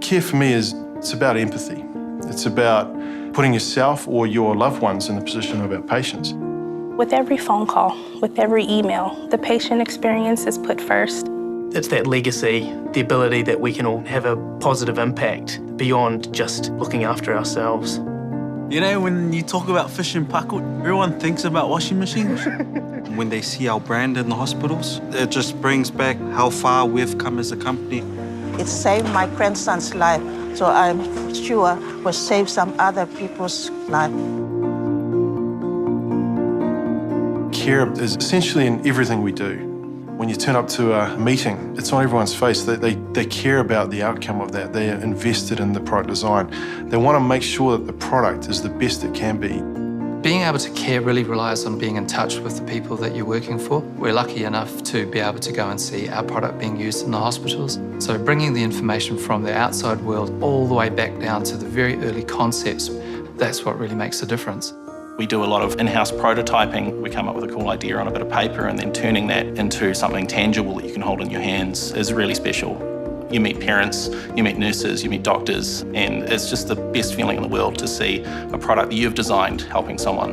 Care for me it's about empathy. It's about putting yourself or your loved ones in the position of our patients. With every phone call, with every email, the patient experience is put first. It's that legacy, the ability that we can all have a positive impact beyond just looking after ourselves. You know, when you talk about Fisher Paykel, everyone thinks about washing machines. When they see our brand in the hospitals, it just brings back how far we've come as a company. It saved my grandson's life, so I'm sure will save some other people's life. Care is essentially in everything we do. When you turn up to a meeting, it's on everyone's face. They care about the outcome of that. They are invested in the product design. They want to make sure that the product is the best it can be. Being able to care really relies on being in touch with the people that you're working for. We're lucky enough to be able to go and see our product being used in the hospitals. So bringing the information from the outside world all the way back down to the very early concepts, that's what really makes a difference. We do a lot of in-house prototyping. We come up with a cool idea on a bit of paper, and then turning that into something tangible that you can hold in your hands is really special. You meet parents, you meet nurses, you meet doctors, and it's just the best feeling in the world to see a product that you've designed helping someone.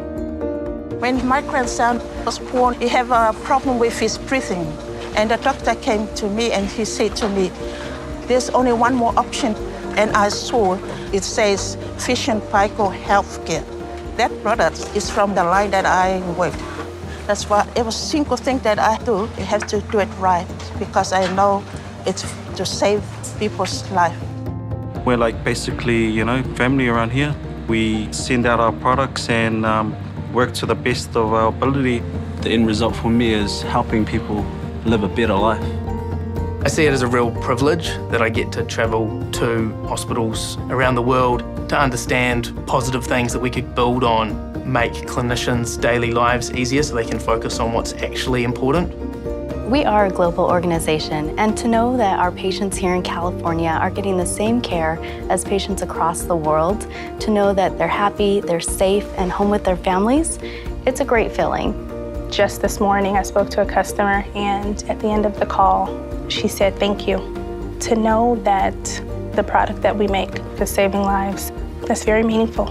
When my grandson was born, he had a problem with his breathing. And the doctor came to me and he said to me, there's only one more option. And I saw it says Fisher Paykel Healthcare. That product is from the line that I work. That's why every single thing that I do, you have to do it right, because I know it's to save people's life. We're like basically, you know, family around here. We send out our products and work to the best of our ability. The end result for me is helping people live a better life. I see it as a real privilege that I get to travel to hospitals around the world to understand positive things that we could build on, make clinicians' daily lives easier so they can focus on what's actually important. We are a global organization, and to know that our patients here in California are getting the same care as patients across the world, to know that they're happy, they're safe, and home with their families, it's a great feeling. Just this morning, I spoke to a customer, and at the end of the call, she said, thank you. To know that the product that we make is saving lives, that's very meaningful.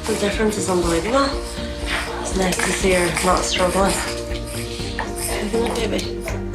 The difference is unbelievable. It's nice to see her not struggling. Isn't it, baby?